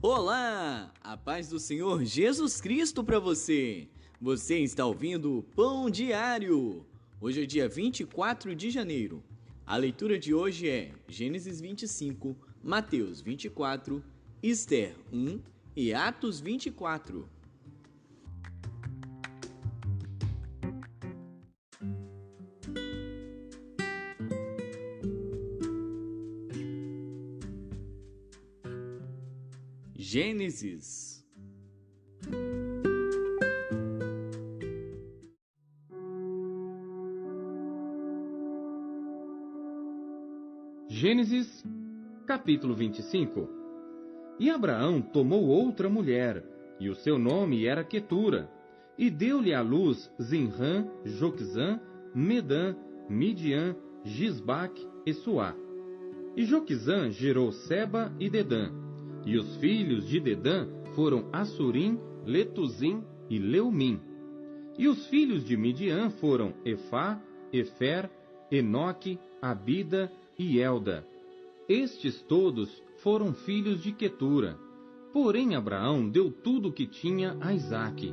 Olá! A paz do Senhor Jesus Cristo para você! Você está ouvindo o Pão Diário. Hoje é dia 24 de janeiro. A leitura de hoje é Gênesis 25, Mateus 24, Ester 1 e Atos 24. Gênesis. Gênesis, capítulo 25. E Abraão tomou outra mulher, e o seu nome era Quetura, e deu-lhe à luz Zinrã, Joquizã, Medã, Midian, Gisbaque e Suá. E Joquizã gerou Seba e Dedã. E os filhos de Dedã foram Assurim, Letuzim e Leumim. E os filhos de Midian foram Efá, Efer, Enoque, Abida e Elda. Estes todos foram filhos de Quetura. Porém Abraão deu tudo o que tinha a Isaque.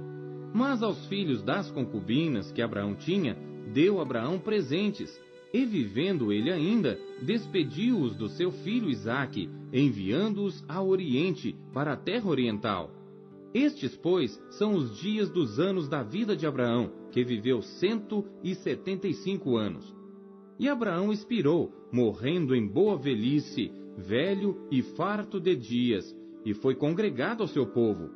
Mas aos filhos das concubinas que Abraão tinha, deu Abraão presentes. E vivendo ele ainda, despediu-os do seu filho Isaque, enviando-os ao oriente, para a terra oriental. Estes, pois, são os dias dos anos da vida de Abraão, que viveu 175 anos. E Abraão expirou, morrendo em boa velhice, velho e farto de dias, e foi congregado ao seu povo.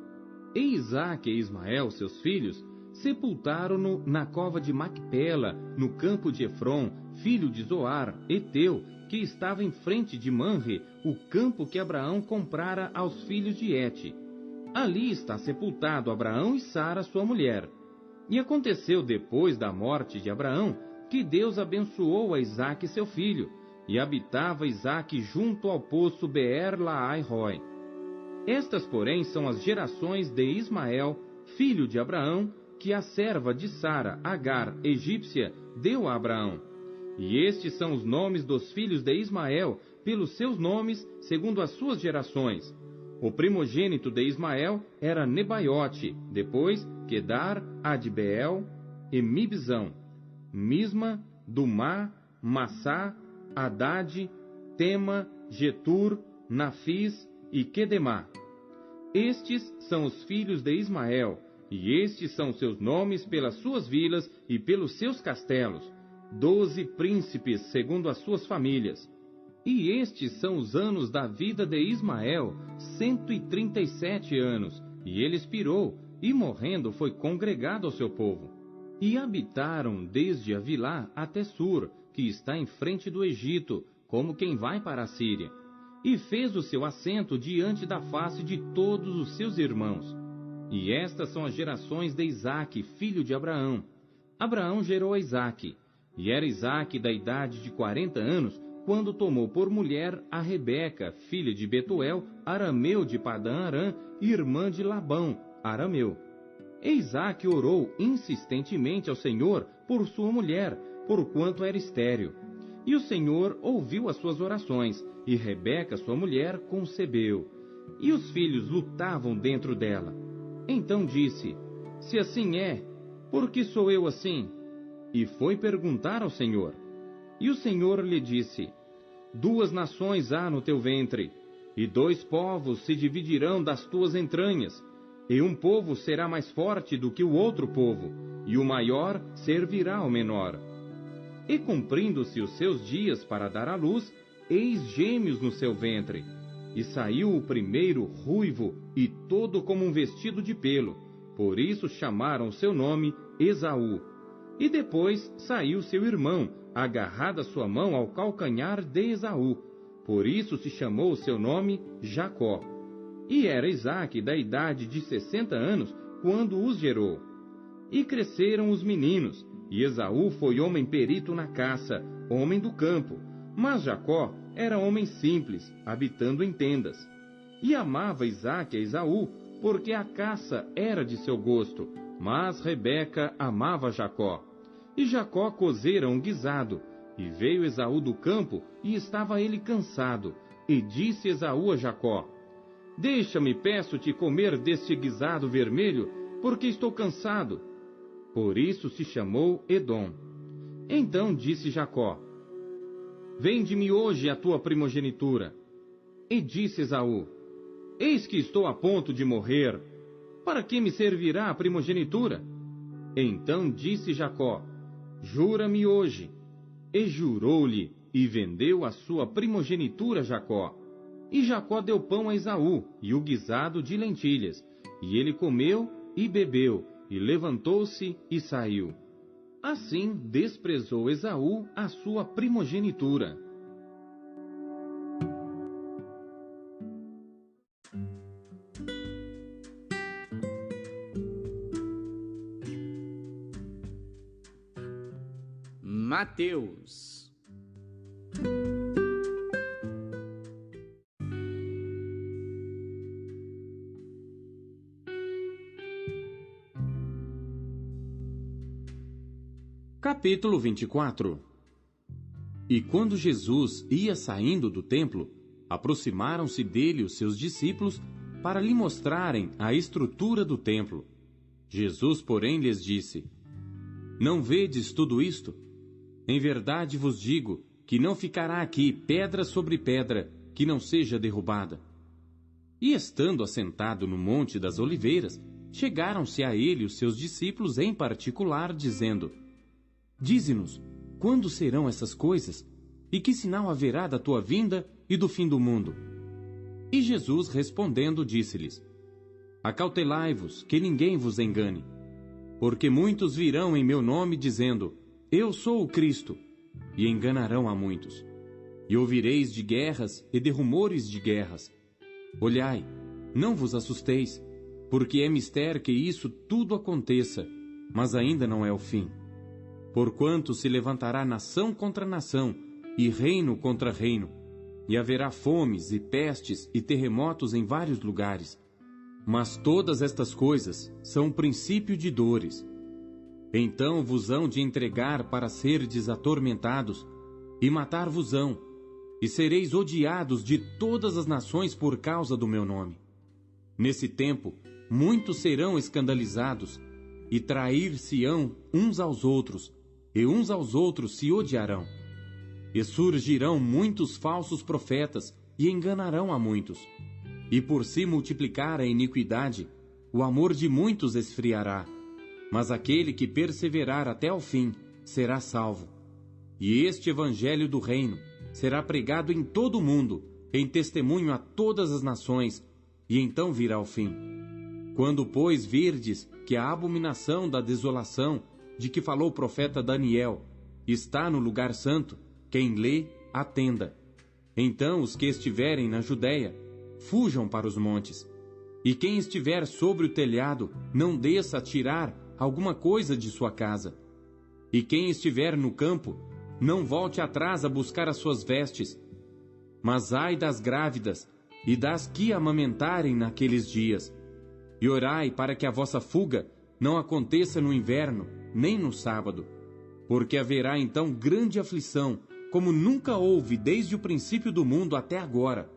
E Isaque e Ismael, seus filhos, sepultaram-no na cova de Macpela, no campo de Efron, filho de Zoar, Eteu, que estava em frente de Manre, o campo que Abraão comprara aos filhos de Et. Ali está sepultado Abraão e Sara, sua mulher. E aconteceu depois da morte de Abraão, que Deus abençoou a Isaque seu filho, e habitava Isaque junto ao poço Beer-Laai-Roi. Estas, porém, são as gerações de Ismael, filho de Abraão, que a serva de Sara, Agar, egípcia, deu a Abraão. E estes são os nomes dos filhos de Ismael, pelos seus nomes, segundo as suas gerações. O primogênito de Ismael era Nebaiote, depois Quedar, Adbeel e Mibzão, Misma, Dumá, Massá, Haddad, Tema, Getur, Nafis e Quedemá. Estes são os filhos de Ismael, e estes são seus nomes pelas suas vilas e pelos seus castelos, 12 príncipes segundo as suas famílias. E estes são os anos da vida de Ismael, 137 anos, e ele expirou, e morrendo foi congregado ao seu povo. E habitaram desde Avilá até Sur, que está em frente do Egito, como quem vai para a Síria. E fez o seu assento diante da face de todos os seus irmãos. E estas são as gerações de Isaque, filho de Abraão. Abraão gerou a Isaque, e era Isaque da idade de 40 anos, quando tomou por mulher a Rebeca, filha de Betuel, arameu de Padã-Arã, irmã de Labão, arameu. E Isaque orou insistentemente ao Senhor por sua mulher, porquanto era estéril. E o Senhor ouviu as suas orações, e Rebeca, sua mulher, concebeu. E os filhos lutavam dentro dela. Então disse: se assim é, por que sou eu assim? E foi perguntar ao Senhor. E o Senhor lhe disse: 2 nações há no teu ventre, e 2 povos se dividirão das tuas entranhas, e um povo será mais forte do que o outro povo, e o maior servirá ao menor. E cumprindo-se os seus dias para dar à luz, eis gêmeos no seu ventre. E saiu o primeiro ruivo, e todo como um vestido de pelo. Por isso chamaram seu nome Esaú. E depois saiu seu irmão, agarrada sua mão ao calcanhar de Esaú. Por isso se chamou seu nome Jacó. E era Isaque da idade de 60 anos, quando os gerou. E cresceram os meninos, e Esaú foi homem perito na caça, homem do campo. Mas Jacó era homem simples, habitando em tendas. E amava Isaque a Esaú, porque a caça era de seu gosto, mas Rebeca amava Jacó. E Jacó cozera um guisado, e veio Esaú do campo, e estava ele cansado. E disse Esaú a Jacó: Deixa-me, peço-te, comer deste guisado vermelho, porque estou cansado. Por isso se chamou Edom. Então disse Jacó: Vende-me hoje a tua primogenitura. E disse Esaú: Eis que estou a ponto de morrer. Para que me servirá a primogenitura? Então disse Jacó: Jura-me hoje. E jurou-lhe, e vendeu a sua primogenitura a Jacó. E Jacó deu pão a Esaú, e o guisado de lentilhas. E ele comeu e bebeu, e levantou-se e saiu. Assim desprezou Esaú a sua primogenitura. Mateus. Capítulo 24. E quando Jesus ia saindo do templo, aproximaram-se dele os seus discípulos para lhe mostrarem a estrutura do templo. Jesus, porém, lhes disse: Não vedes tudo isto? Em verdade vos digo que não ficará aqui pedra sobre pedra que não seja derrubada. E estando assentado no Monte das Oliveiras, chegaram-se a ele os seus discípulos em particular, dizendo: Dize-nos, quando serão essas coisas? E que sinal haverá da tua vinda e do fim do mundo? E Jesus, respondendo, disse-lhes: Acautelai-vos, que ninguém vos engane. Porque muitos virão em meu nome, dizendo: Eu sou o Cristo, e enganarão a muitos. E ouvireis de guerras e de rumores de guerras. Olhai, não vos assusteis, porque é mister que isso tudo aconteça, mas ainda não é o fim. Porquanto se levantará nação contra nação, e reino contra reino, e haverá fomes e pestes e terremotos em vários lugares. Mas todas estas coisas são o princípio de dores. Então vos hão de entregar para serdes atormentados, e matar-vos-ão, e sereis odiados de todas as nações por causa do meu nome. Nesse tempo, muitos serão escandalizados, e trair-se-ão uns aos outros, e uns aos outros se odiarão. E surgirão muitos falsos profetas, e enganarão a muitos. E por se multiplicar a iniquidade, o amor de muitos esfriará. Mas aquele que perseverar até ao fim será salvo. E este evangelho do reino será pregado em todo o mundo, em testemunho a todas as nações, e então virá o fim. Quando, pois, virdes que a abominação da desolação, de que falou o profeta Daniel, está no lugar santo, quem lê, atenda. Então os que estiverem na Judéia, fujam para os montes. E quem estiver sobre o telhado, não desça a tirar alguma coisa de sua casa. E quem estiver no campo, não volte atrás a buscar as suas vestes. Mas ai das grávidas e das que amamentarem naqueles dias. E orai para que a vossa fuga não aconteça no inverno, nem no sábado. Porque haverá então grande aflição, como nunca houve desde o princípio do mundo até agora,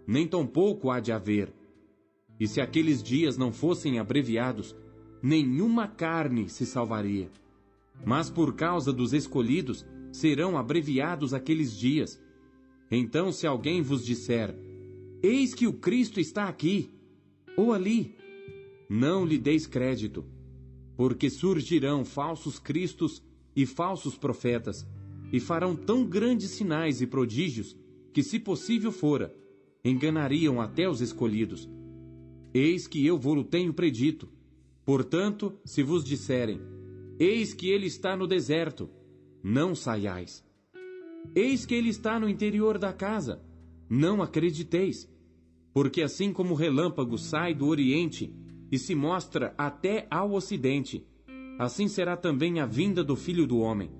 nem tampouco há de haver. E se aqueles dias não fossem abreviados, nenhuma carne se salvaria. Mas por causa dos escolhidos, serão abreviados aqueles dias. Então, se alguém vos disser: Eis que o Cristo está aqui, ou ali, não lhe deis crédito, porque surgirão falsos cristos e falsos profetas, e farão tão grandes sinais e prodígios, que, se possível fora, enganariam até os escolhidos. Eis que eu vou-lo tenho predito. Portanto, se vos disserem: Eis que ele está no deserto, não saiais. Eis que ele está no interior da casa, não acrediteis. Porque assim como o relâmpago sai do oriente e se mostra até ao ocidente, assim será também a vinda do Filho do Homem.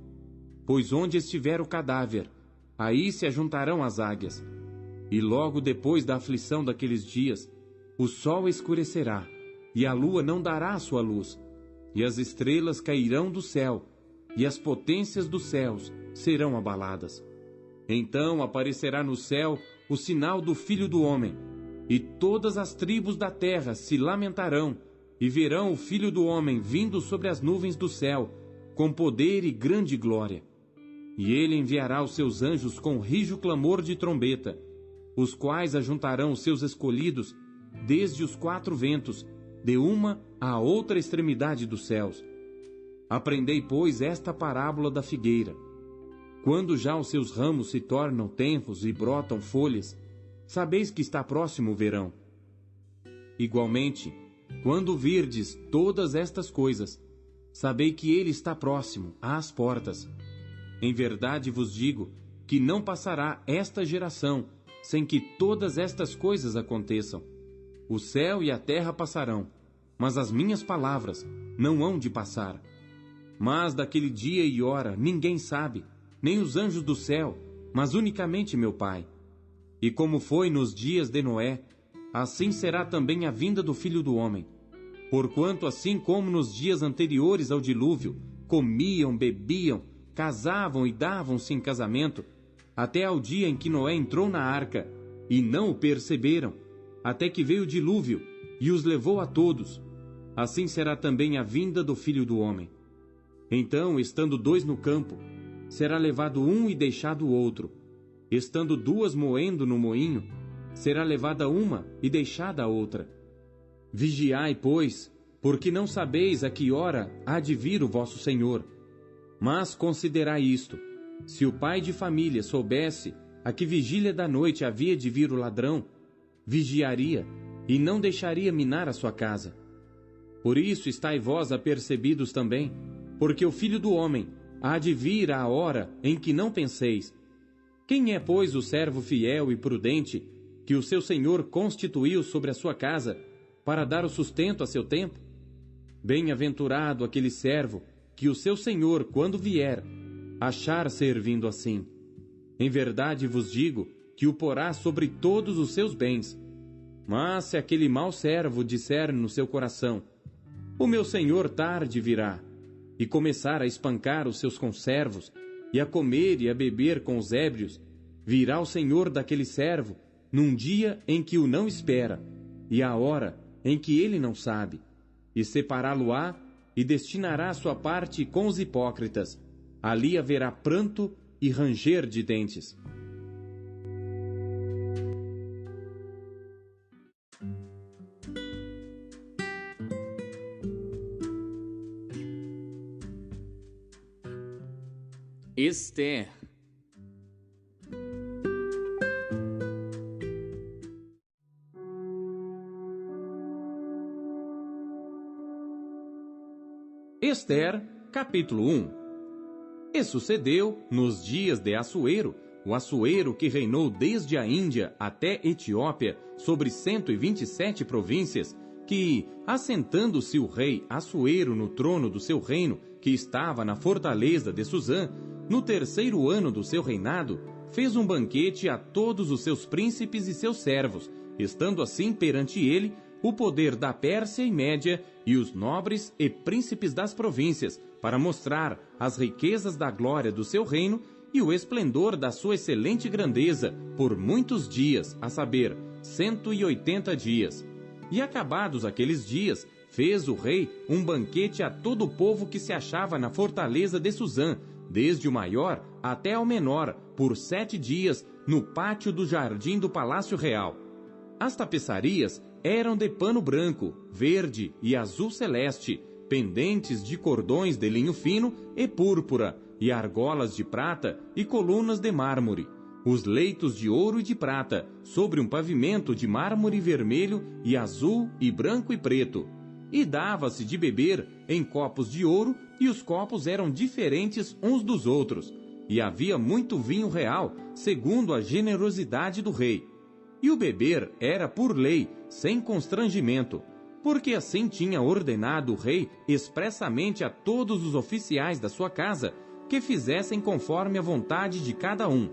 Pois onde estiver o cadáver, aí se ajuntarão as águias. E logo depois da aflição daqueles dias, o sol escurecerá, e a lua não dará a sua luz, e as estrelas cairão do céu, e as potências dos céus serão abaladas. Então aparecerá no céu o sinal do Filho do Homem, e todas as tribos da terra se lamentarão, e verão o Filho do Homem vindo sobre as nuvens do céu, com poder e grande glória. E ele enviará os seus anjos com rijo clamor de trombeta, os quais ajuntarão os seus escolhidos desde os 4 ventos, de uma à outra extremidade dos céus. Aprendei, pois, esta parábola da figueira. Quando já os seus ramos se tornam tenros e brotam folhas, sabeis que está próximo o verão. Igualmente, quando virdes todas estas coisas, sabei que ele está próximo, às portas. Em verdade vos digo que não passará esta geração sem que todas estas coisas aconteçam. O céu e a terra passarão, mas as minhas palavras não hão de passar. Mas daquele dia e hora ninguém sabe, nem os anjos do céu, mas unicamente meu Pai. E como foi nos dias de Noé, assim será também a vinda do Filho do Homem. Porquanto assim como nos dias anteriores ao dilúvio, comiam, bebiam, casavam e davam-se em casamento, até ao dia em que Noé entrou na arca, e não o perceberam, até que veio o dilúvio, e os levou a todos. Assim será também a vinda do Filho do Homem. Então, estando 2 no campo, será levado um e deixado o outro. Estando 2 moendo no moinho, será levada uma e deixada a outra. Vigiai, pois, porque não sabeis a que hora há de vir o vosso Senhor. Mas considerai isto: se o pai de família soubesse a que vigília da noite havia de vir o ladrão, vigiaria e não deixaria minar a sua casa. Por isso estai vós apercebidos também, porque o Filho do Homem há de vir à hora em que não penseis. Quem é, pois, o servo fiel e prudente que o seu senhor constituiu sobre a sua casa para dar o sustento a seu tempo? Bem-aventurado aquele servo que o seu senhor, quando vier, achar servindo assim. Em verdade vos digo que o porá sobre todos os seus bens. Mas se aquele mau servo disser no seu coração: o meu senhor tarde virá, e começar a espancar os seus conservos, e a comer e a beber com os ébrios, virá o senhor daquele servo num dia em que o não espera, e à hora em que ele não sabe, e separá-lo-á, e destinará a sua parte com os hipócritas. Ali haverá pranto e ranger de dentes. Esther. Esther, capítulo 1. E sucedeu, nos dias de Assuero, o Assuero que reinou desde a Índia até Etiópia, sobre 127 províncias, que, assentando-se o rei Assuero no trono do seu reino, que estava na fortaleza de Susã, no 3º ano do seu reinado, fez um banquete a todos os seus príncipes e seus servos, estando assim perante ele o poder da Pérsia e Média e os nobres e príncipes das províncias, para mostrar as riquezas da glória do seu reino e o esplendor da sua excelente grandeza por muitos dias, a saber, 180 dias. E acabados aqueles dias, fez o rei um banquete a todo o povo que se achava na fortaleza de Susã, desde o maior até ao menor, por 7 dias, no pátio do jardim do Palácio Real. As tapeçarias eram de pano branco, verde e azul celeste, pendentes de cordões de linho fino e púrpura, e argolas de prata e colunas de mármore. Os leitos de ouro e de prata, sobre um pavimento de mármore vermelho e azul e branco e preto. E dava-se de beber em copos de ouro, e os copos eram diferentes uns dos outros. E havia muito vinho real, segundo a generosidade do rei. E o beber era por lei, sem constrangimento, porque assim tinha ordenado o rei expressamente a todos os oficiais da sua casa, que fizessem conforme a vontade de cada um.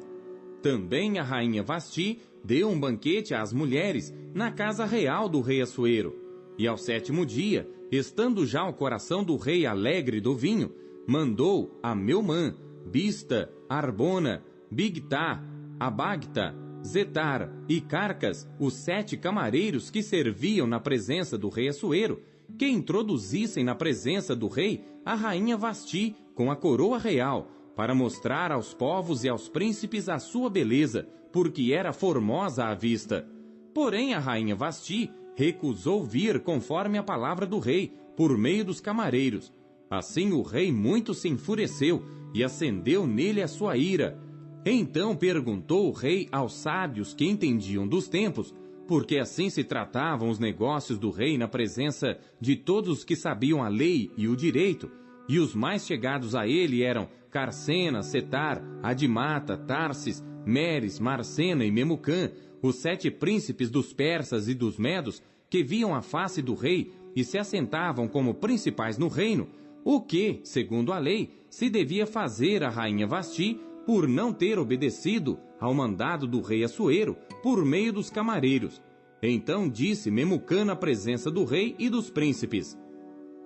Também a rainha Vasti deu um banquete às mulheres na casa real do rei Assuero. E ao 7º dia, estando já o coração do rei alegre do vinho, mandou a Meumã, Bista, Arbona, Bigtá, Abagta, Zetar e Carcas, os 7 camareiros que serviam na presença do rei Assuero, que introduzissem na presença do rei a rainha Vasti com a coroa real, para mostrar aos povos e aos príncipes a sua beleza, porque era formosa à vista. Porém a rainha Vasti recusou vir conforme a palavra do rei, por meio dos camareiros. Assim o rei muito se enfureceu e acendeu nele a sua ira. Então perguntou o rei aos sábios que entendiam dos tempos, porque assim se tratavam os negócios do rei na presença de todos os que sabiam a lei e o direito, e os mais chegados a ele eram Carcena, Setar, Adimata, Tarsis, Meres, Marcena e Memucã, os 7 príncipes dos persas e dos medos, que viam a face do rei e se assentavam como principais no reino, o que, segundo a lei, se devia fazer a rainha Vasti por não ter obedecido ao mandado do rei Assuero por meio dos camareiros. Então disse Memucã na presença do rei e dos príncipes: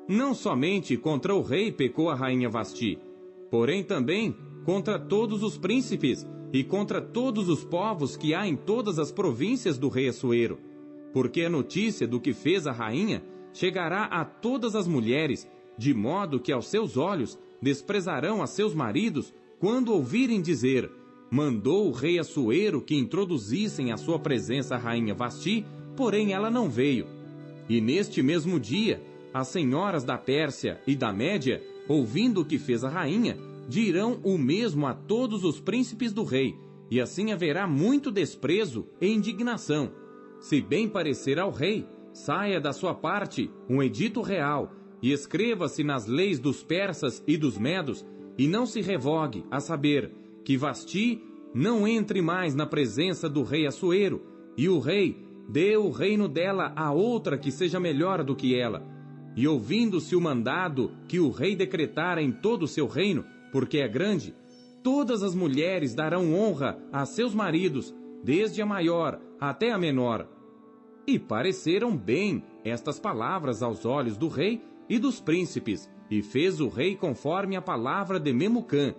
não somente contra o rei pecou a rainha Vasti, porém também contra todos os príncipes e contra todos os povos que há em todas as províncias do rei Assuero, porque a notícia do que fez a rainha chegará a todas as mulheres, de modo que aos seus olhos desprezarão a seus maridos quando ouvirem dizer: mandou o rei Assuero que introduzissem à sua presença a rainha Vasti, porém ela não veio. E neste mesmo dia, as senhoras da Pérsia e da Média, ouvindo o que fez a rainha, dirão o mesmo a todos os príncipes do rei, e assim haverá muito desprezo e indignação. Se bem parecer ao rei, saia da sua parte um edito real, e escreva-se nas leis dos persas e dos medos, e não se revogue, a saber, que Vasti não entre mais na presença do rei Assuero, e o rei dê o reino dela a outra que seja melhor do que ela. E ouvindo-se o mandado que o rei decretara em todo o seu reino, porque é grande, todas as mulheres darão honra a seus maridos, desde a maior até a menor. E pareceram bem estas palavras aos olhos do rei e dos príncipes, e fez o rei conforme a palavra de Memucã.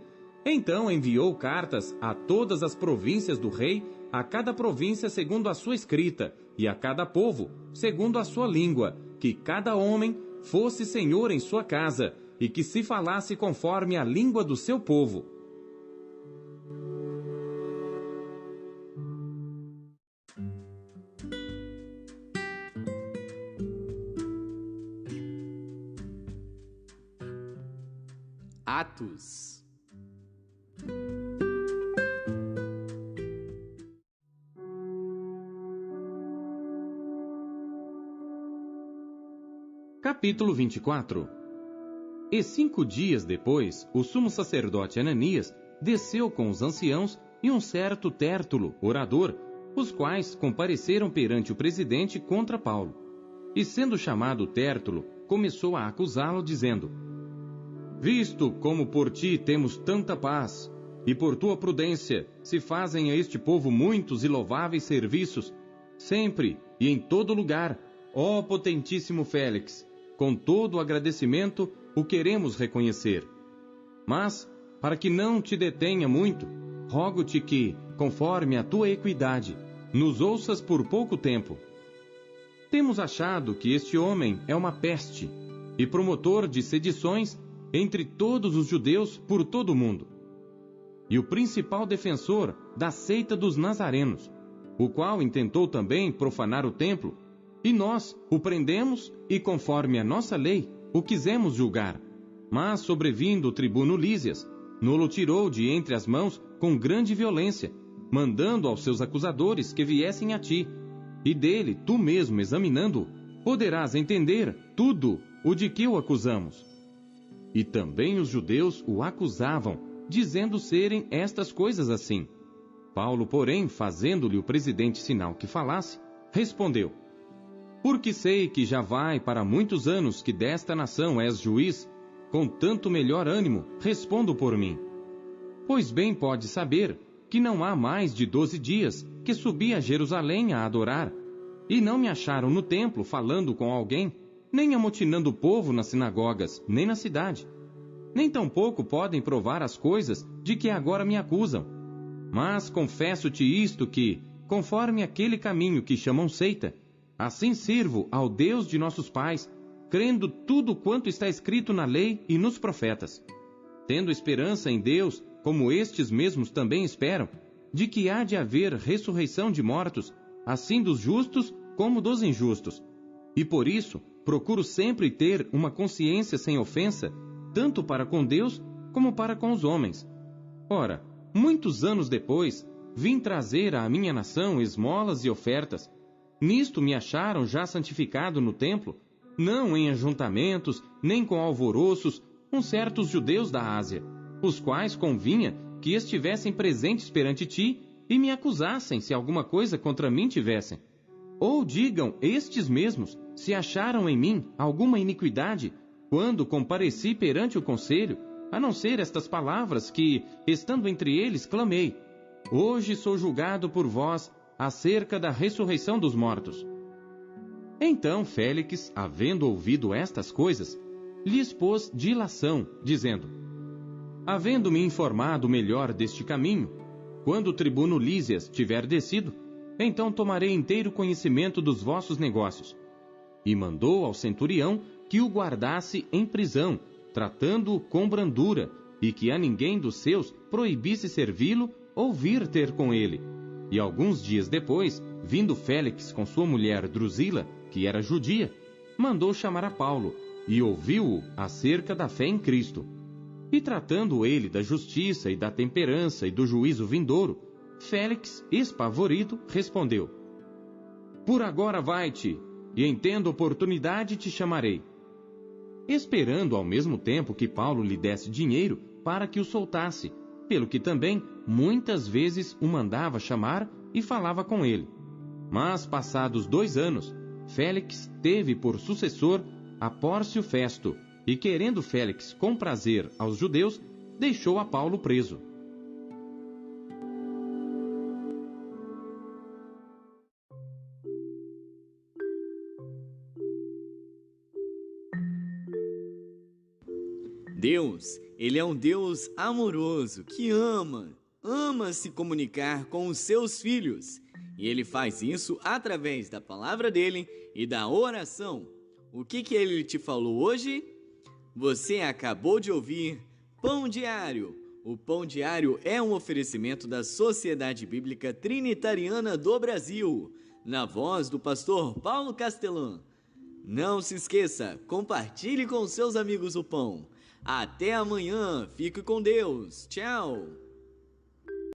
Então enviou cartas a todas as províncias do rei, a cada província segundo a sua escrita, e a cada povo segundo a sua língua, que cada homem fosse senhor em sua casa, e que se falasse conforme a língua do seu povo. Atos. Capítulo 24. E 5 dias depois, o sumo sacerdote Ananias desceu com os anciãos e um certo Tértulo, orador, os quais compareceram perante o presidente contra Paulo. E sendo chamado Tértulo, começou a acusá-lo, dizendo: visto como por ti temos tanta paz, e por tua prudência se fazem a este povo muitos e louváveis serviços, sempre e em todo lugar, ó potentíssimo Félix, com todo o agradecimento o queremos reconhecer. Mas, para que não te detenha muito, rogo-te que, conforme a tua equidade, nos ouças por pouco tempo. Temos achado que este homem é uma peste e promotor de sedições entre todos os judeus por todo o mundo, e o principal defensor da seita dos nazarenos, o qual intentou também profanar o templo, e nós o prendemos e, conforme a nossa lei, o quisemos julgar. Mas, sobrevindo o tribuno Lísias, no-lo tirou de entre as mãos com grande violência, mandando aos seus acusadores que viessem a ti, e dele, tu mesmo examinando-o, poderás entender tudo o de que o acusamos. E também os judeus o acusavam, dizendo serem estas coisas assim. Paulo, porém, fazendo-lhe o presidente sinal que falasse, respondeu: porque sei que já vai para muitos anos que desta nação és juiz, com tanto melhor ânimo respondo por mim. Pois bem pode saber que não há mais de 12 dias que subi a Jerusalém a adorar, e não me acharam no templo falando com alguém, nem amotinando o povo nas sinagogas, nem na cidade. Nem tampouco podem provar as coisas de que agora me acusam. Mas confesso-te isto que, conforme aquele caminho que chamam seita, assim sirvo ao Deus de nossos pais, crendo tudo quanto está escrito na lei e nos profetas, tendo esperança em Deus, como estes mesmos também esperam, de que há de haver ressurreição de mortos, assim dos justos como dos injustos. E por isso, procuro sempre ter uma consciência sem ofensa, tanto para com Deus como para com os homens. Ora, muitos anos depois, vim trazer à minha nação esmolas e ofertas. Nisto me acharam já santificado no templo, não em ajuntamentos, nem com alvoroços, uns certos judeus da Ásia, os quais convinha que estivessem presentes perante ti e me acusassem se alguma coisa contra mim tivessem. Ou digam estes mesmos se acharam em mim alguma iniquidade, quando compareci perante o conselho, a não ser estas palavras que, estando entre eles, clamei: hoje sou julgado por vós acerca da ressurreição dos mortos. Então Félix, havendo ouvido estas coisas, lhes pôs dilação, dizendo: havendo-me informado melhor deste caminho, quando o tribuno Lísias tiver descido, então tomarei inteiro conhecimento dos vossos negócios. E mandou ao centurião que o guardasse em prisão, tratando-o com brandura, e que a ninguém dos seus proibisse servi-lo ou vir ter com ele. E alguns dias depois, vindo Félix com sua mulher Drusila, que era judia, mandou chamar a Paulo, e ouviu-o acerca da fé em Cristo. E tratando ele da justiça e da temperança e do juízo vindouro, Félix, espavorido, respondeu: por agora vai-te, e em tendo oportunidade te chamarei. Esperando ao mesmo tempo que Paulo lhe desse dinheiro para que o soltasse, pelo que também muitas vezes o mandava chamar e falava com ele. Mas passados 2 anos, Félix teve por sucessor a Pórcio Festo, e querendo Félix comprazer aos judeus, deixou a Paulo preso. Deus, Ele é um Deus amoroso, que ama se comunicar com os seus filhos. E Ele faz isso através da palavra dEle e da oração. O que Ele te falou hoje? Você acabou de ouvir Pão Diário. O Pão Diário é um oferecimento da Sociedade Bíblica Trinitariana do Brasil, na voz do pastor Paulo Castelã. Não se esqueça, compartilhe com seus amigos o pão. Até amanhã, fique com Deus. Tchau!